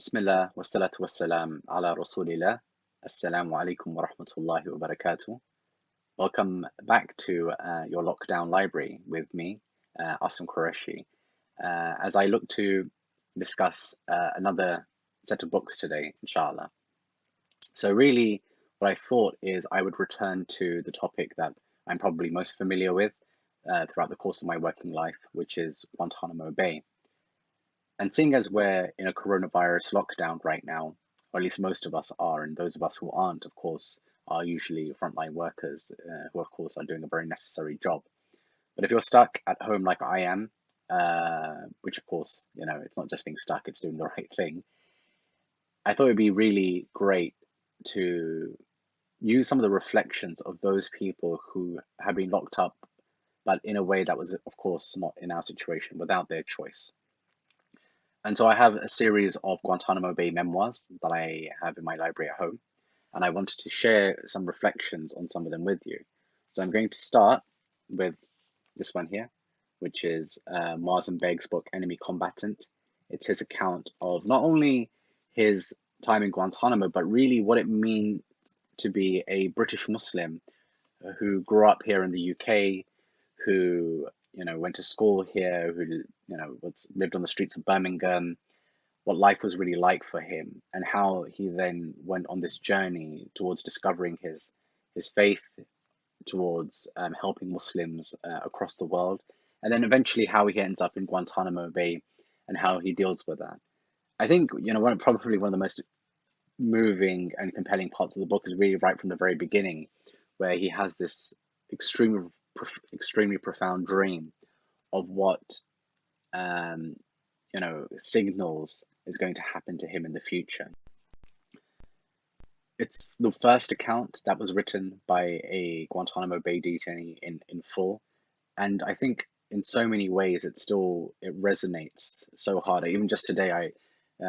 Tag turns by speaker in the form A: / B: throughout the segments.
A: Bismillah wa salatu wa salam ala Rasulillah. Assalamu alaikum wa rahmatullahi wa barakatuh. Welcome back to your lockdown library with me, Asim Qureshi, as I look to discuss another set of books today, inshallah. So really, what I thought is I would return to the topic that I'm probably most familiar with throughout the course of my working life, which is Guantanamo Bay. And seeing as we're in a coronavirus lockdown right now, or at least most of us are, and those of us who aren't, of course, are usually frontline workers who, of course, are doing a very necessary job. But if you're stuck at home like I am, which of course, it's not just being stuck, it's doing the right thing, I thought it'd be really great to use some of the reflections of those people who have been locked up, but in a way that was, of course, not in our situation, without their choice. And so I have a series of Guantanamo Bay memoirs that I have in my library at home, and I wanted to share some reflections on some of them with you. So I'm going to start with this one here, which is Marsden Begg's book, Enemy Combatant. It's his account of not only his time in Guantanamo, but really what it means to be a British Muslim who grew up here in the UK, who went to school here, who lived on the streets of Birmingham, what life was really like for him, and how he then went on this journey towards discovering his faith, towards helping Muslims across the world, and then eventually how he ends up in Guantanamo Bay and how he deals with that. I think probably one of the most moving and compelling parts of the book is really right from the very beginning, where he has this extremely profound dream of what signals is going to happen to him in the future. It's the first account that was written by a Guantanamo Bay detainee in full, and I think in so many ways it resonates so hard. Even just today,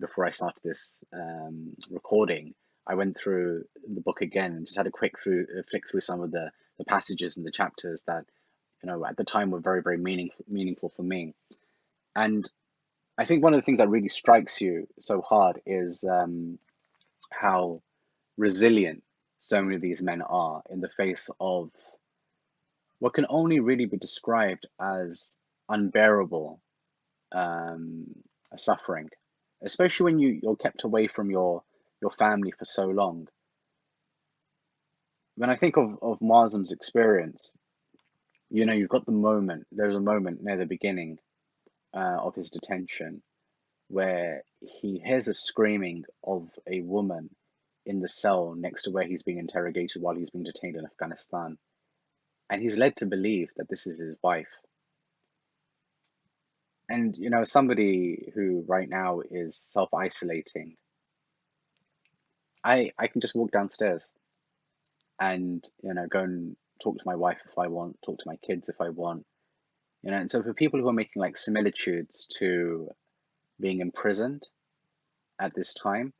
A: before I started this recording, I went through the book again and just had a quick flick through some of the passages and the chapters that at the time were very, very meaningful for me. And I think one of the things that really strikes you so hard is how resilient so many of these men are in the face of what can only really be described as unbearable suffering, especially when you're kept away from your family for so long. When I think of Marsden's experience, you've got there's a moment near the beginning of his detention where he hears a screaming of a woman in the cell next to where he's being interrogated while he's being detained in Afghanistan. And he's led to believe that this is his wife. And, somebody who right now is self-isolating, I can just walk downstairs and, go and talk to my wife if I want, talk to my kids if I want. And so for people who are making like similitudes to being imprisoned at this time,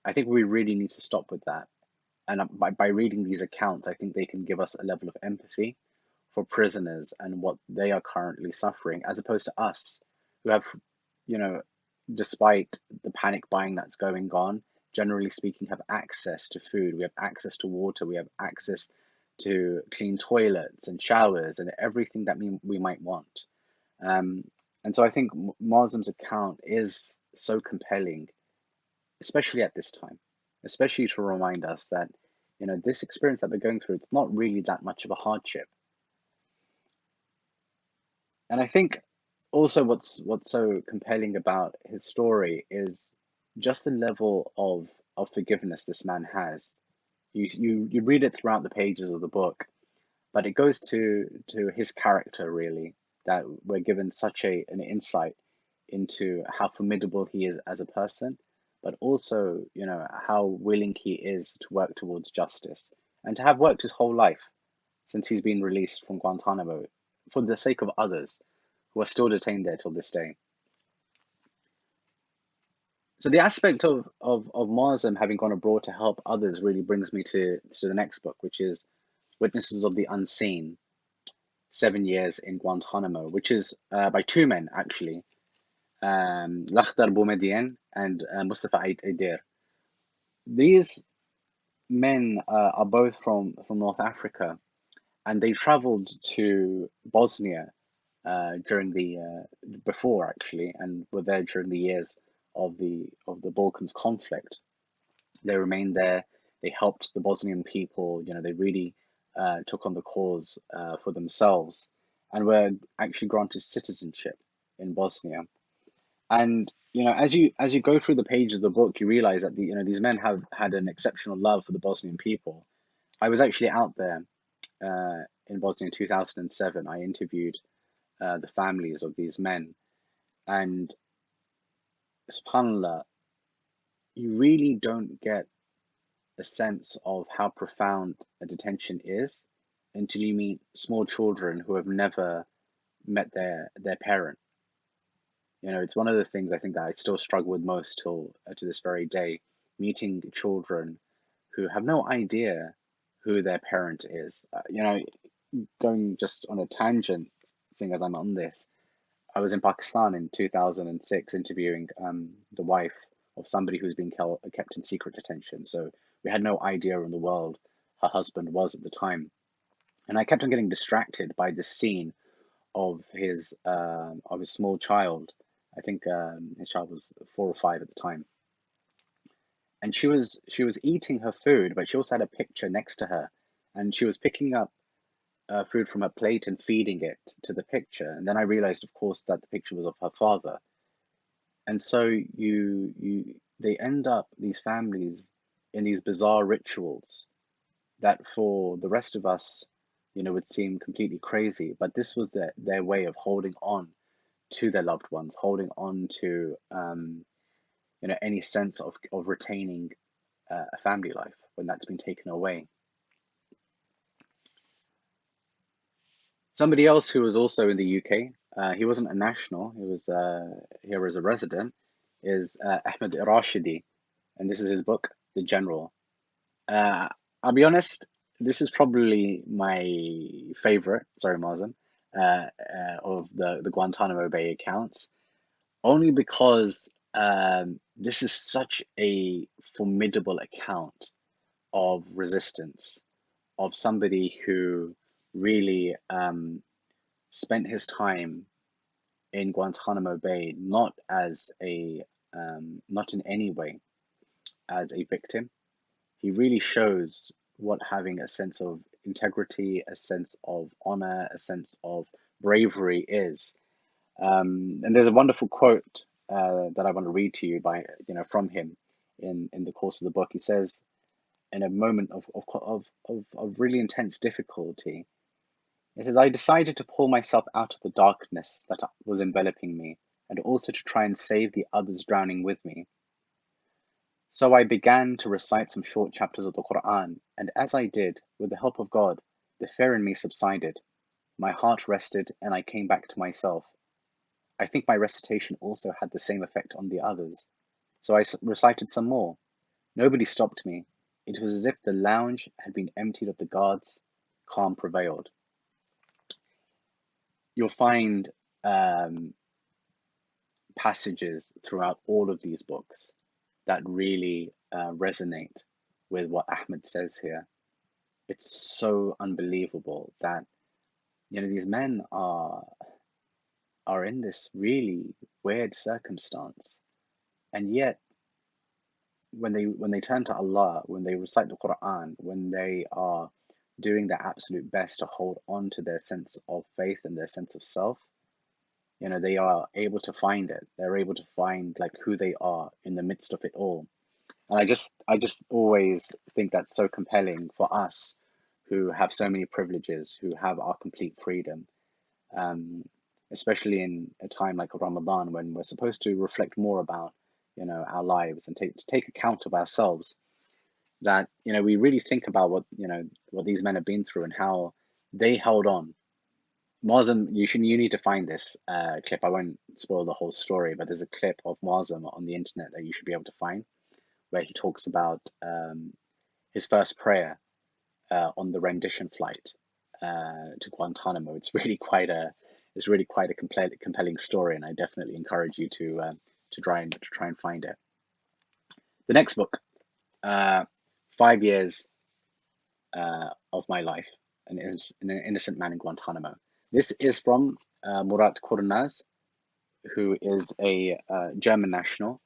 A: I think we really need to stop with that. And by reading these accounts, I think they can give us a level of empathy for prisoners and what they are currently suffering, as opposed to us who have, despite the panic buying that's going on, generally speaking, have access to food, we have access to water, we have access to clean toilets and showers and everything that we might want. And so I think Marsden's account is so compelling, especially at this time, especially to remind us that, this experience that we're going through, it's not really that much of a hardship. And I think also what's so compelling about his story is just the level of forgiveness this man has. You read it throughout the pages of the book, but it goes to his character really, that we're given such an insight into how formidable he is as a person, but also, how willing he is to work towards justice and to have worked his whole life since he's been released from Guantanamo for the sake of others who are still detained there till this day. So the aspect of Marsden having gone abroad to help others really brings me to the next book, which is Witnesses of the Unseen, 7 Years in Guantanamo, which is by two men, actually. Lakhdar Boumediene, and Mustafa Ait Edir. These men are both from North Africa, and they traveled to Bosnia during the before actually, and were there during the years of the Balkans conflict. They remained there. They helped the Bosnian people. They really took on the cause for themselves, and were actually granted citizenship in Bosnia. And as you go through the pages of the book, you realize that these men have had an exceptional love for the Bosnian people. I was actually out there in Bosnia in 2007. I interviewed the families of these men, and subhanallah, you really don't get a sense of how profound a detention is until you meet small children who have never met their parent. It's one of the things I think that I still struggle with most till to this very day, meeting children who have no idea who their parent is. Going just on a tangent, seeing as I'm on this, I was in Pakistan in 2006 interviewing the wife of somebody who's been kept in secret detention. So we had no idea in the world her husband was at the time. And I kept on getting distracted by this scene of his small child. I think his child was 4 or 5 at the time, and she was eating her food, but she also had a picture next to her, and she was picking up food from her plate and feeding it to the picture. And then I realized, of course, that the picture was of her father. And so they end up, these families, in these bizarre rituals that for the rest of us, would seem completely crazy. But this was their way of holding on to their loved ones, holding on to any sense of retaining a family life when that's been taken away. Somebody else who was also in the UK, he wasn't a national, he was here as a resident, is Ahmed Rashidi, and this is his book, The General. Uh, I'll be honest, this is probably my favorite, sorry, Mazen, of the Guantanamo Bay accounts, only because this is such a formidable account of resistance, of somebody who really spent his time in Guantanamo Bay not in any way as a victim. He really shows what having a sense of integrity, a sense of honor, a sense of bravery is. And there's a wonderful quote that I want to read to you from him in the course of the book. He says, in a moment of really intense difficulty, it says, I decided to pull myself out of the darkness that was enveloping me, and also to try and save the others drowning with me. So I began to recite some short chapters of the Quran, and as I did, with the help of God, the fear in me subsided. My heart rested, and I came back to myself. I think my recitation also had the same effect on the others. So I recited some more. Nobody stopped me. It was as if the lounge had been emptied of the guards. Calm prevailed. You'll find passages throughout all of these books that really resonate with what Ahmed says here. It's so unbelievable that these men are in this really weird circumstance, and yet when they turn to Allah, when they recite the Quran, when they are doing their absolute best to hold on to their sense of faith and their sense of self, they are able to find it. They're able to find like who they are in the midst of it all. And I just always think that's so compelling for us who have so many privileges, who have our complete freedom, um, especially in a time like Ramadan when we're supposed to reflect more about, our lives and take account of ourselves. That we really think about what these men have been through and how they held on. Muazzam, you need to find this clip. I won't spoil the whole story, but there's a clip of Muazzam on the internet that you should be able to find, where he talks about his first prayer on the rendition flight to Guantanamo. It's really it's really quite a compelling story, and I definitely encourage you to try and find it. The next book, uh, 5 years of my life, an innocent man in Guantanamo. This is from Murat Kurnaz, who is a German national.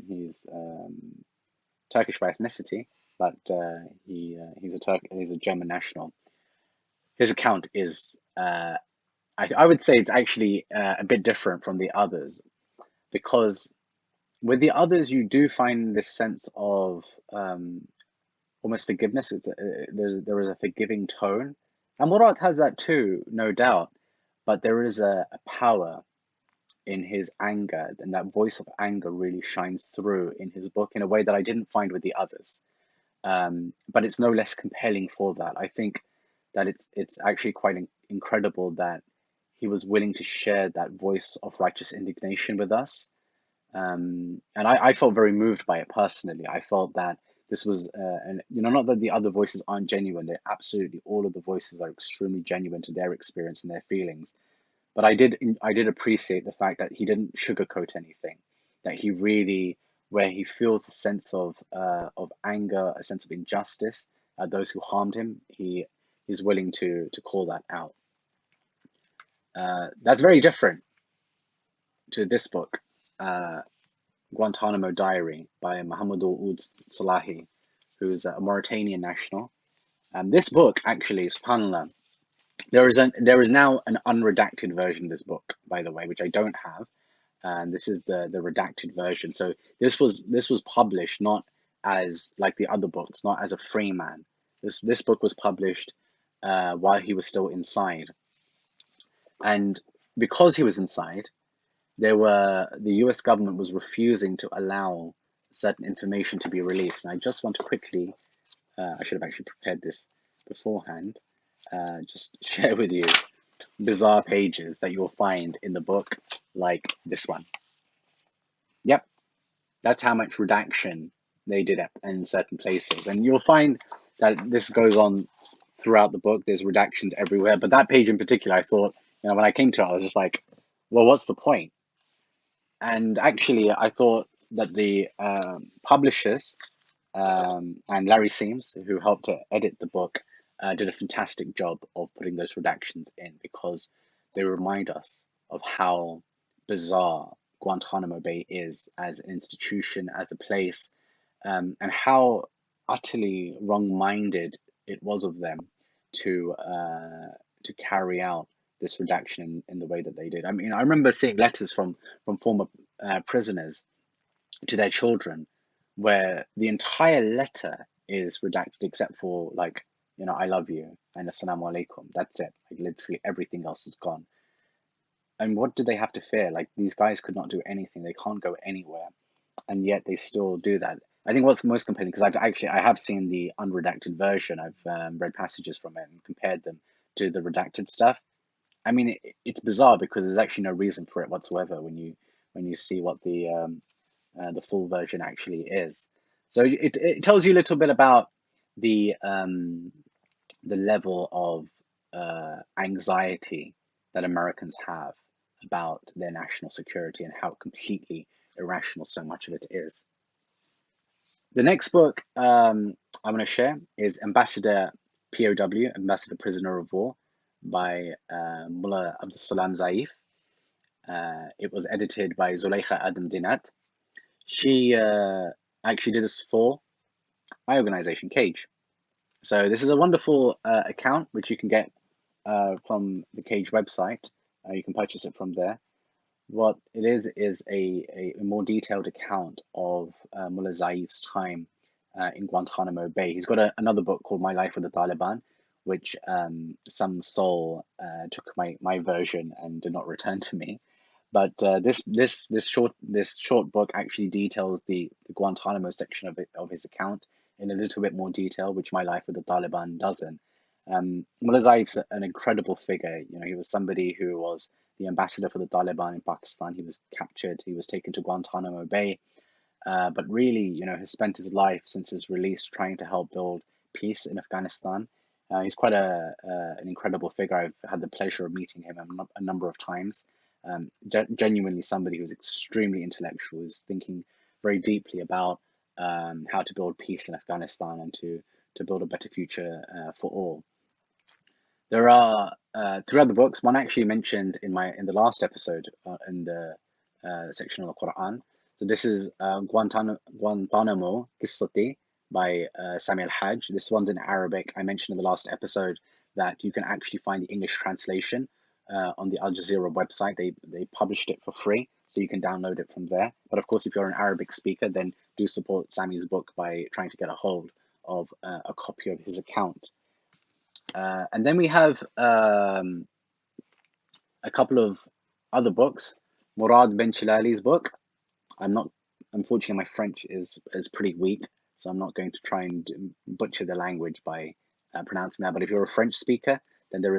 A: He's Turkish by ethnicity, but he's a German national. His account is I would say it's actually a bit different from the others, because with the others you do find this sense of almost forgiveness. There is a forgiving tone, and Murat has that too, no doubt. But there is a power in his anger, and that voice of anger really shines through in his book in a way that I didn't find with the others. But it's no less compelling for that. I think that it's actually quite incredible that he was willing to share that voice of righteous indignation with us. And I felt very moved by it personally. I felt that this was, and not that the other voices aren't genuine. They're absolutely, all of the voices are extremely genuine to their experience and their feelings. But I did appreciate the fact that he didn't sugarcoat anything. That he really, where he feels a sense of anger, a sense of injustice at those who harmed him, he's willing to call that out. That's very different to this book, uh, Guantanamo Diary by Mohamedou Oud Salahi, who's a Mauritanian national. This book actually, subhanAllah, there is now an unredacted version of this book, by the way, which I don't have. And this is the redacted version. So this was published not as like the other books, not as a free man. This book was published while he was still inside, and because he was inside, the U.S. government was refusing to allow certain information to be released. And I just want to quickly, I should have actually prepared this beforehand, just share with you bizarre pages that you'll find in the book, like this one. Yep, that's how much redaction they did in certain places. And you'll find that this goes on throughout the book. There's redactions everywhere. But that page in particular, I thought, when I came to it, I was just like, well, what's the point? And actually, I thought that the publishers and Larry Seams, who helped to edit the book, did a fantastic job of putting those redactions in, because they remind us of how bizarre Guantanamo Bay is as an institution, as a place, and how utterly wrong-minded it was of them to carry out this redaction in the way that they did. I mean, I remember seeing letters from former prisoners to their children, where the entire letter is redacted except for, like, I love you and assalamu alaikum. That's it. Like, literally everything else is gone. And what do they have to fear? Like, these guys could not do anything. They can't go anywhere, and yet they still do that. I think what's most compelling, because I have seen the unredacted version. I've read passages from it and compared them to the redacted stuff. I mean, it's bizarre because there's actually no reason for it whatsoever when you see what the full version actually is. So it tells you a little bit about the level of anxiety that Americans have about their national security and how completely irrational so much of it is. The next book I'm going to share is Ambassador POW, Ambassador Prisoner of War, by Mullah Abdul Salam Zaif. It was edited by Zuleika Adam Dinat. She actually did this for my organization, Cage. So this is a wonderful account which you can get from the Cage website. You can purchase it from there. What it is a more detailed account of Mullah Zaif's time in Guantanamo Bay. He's got another book called My Life with the Taliban, which some soul took my version and did not return to me. But this short book actually details the Guantanamo section of his account in a little bit more detail, which My Life with the Taliban doesn't. Mullah Zaif's an incredible figure. He was somebody who was the ambassador for the Taliban in Pakistan. He was captured. He was taken to Guantanamo Bay, but really, has spent his life since his release trying to help build peace in Afghanistan. He's quite an incredible figure. I've had the pleasure of meeting him a number of times. Genuinely somebody who's extremely intellectual, is thinking very deeply about how to build peace in Afghanistan and to build a better future for all. There are three other books. One actually mentioned in the last episode in the section of the Quran. So this is Guantanamo Qissati by Sami al-Hajj. This one's in Arabic. I mentioned in the last episode that you can actually find the English translation on the Al Jazeera website. They published it for free, so you can download it from there. But of course, if you're an Arabic speaker, then do support Sami's book by trying to get a hold of a copy of his account. And then we have a couple of other books. Murad Ben Chilali's book. Unfortunately, my French is pretty weak, so I'm not going to try and butcher the language by pronouncing that. But if you're a French speaker, then there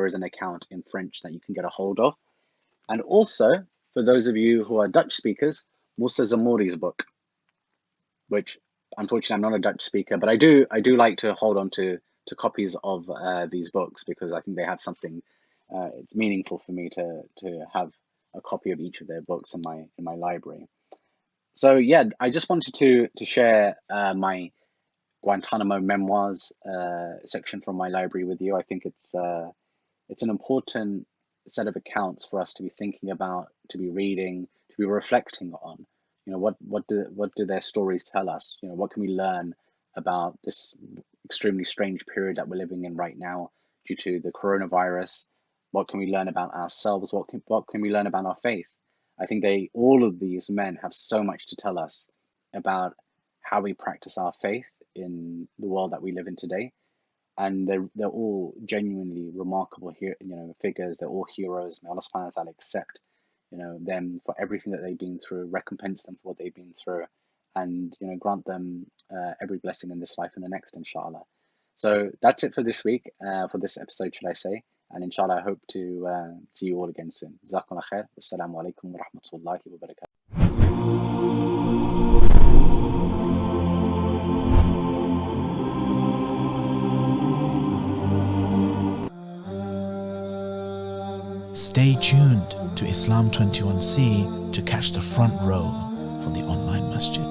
A: is an account in French that you can get a hold of. And also, for those of you who are Dutch speakers, Moussa Zamouri's book, which unfortunately I'm not a Dutch speaker, but I do like to hold on to copies of these books, because I think they have something. It's meaningful for me to have a copy of each of their books in my library. So yeah, I just wanted to share my Guantanamo Memoirs section from my library with you. I think it's an important set of accounts for us to be thinking about, to be reading, to be reflecting on. What do their stories tell us? What can we learn about this extremely strange period that we're living in right now due to the coronavirus? What can we learn about ourselves? What can we learn about our faith? I think all of these men have so much to tell us about how we practice our faith in the world that we live in today. And they're all genuinely remarkable here, figures. They're all heroes. May Allah subhanahu wa ta'ala accept, them for everything that they've been through, recompense them for what they've been through, and grant them every blessing in this life and the next, inshallah. So that's it for this week, for this episode, should I say. And inshallah, I hope to see you all again soon. Jazakumullah khair. Wassalamu alaikum wa rahmatullahi wa barakatuh.
B: Stay tuned to Islam 21C to catch the front row from the online masjid.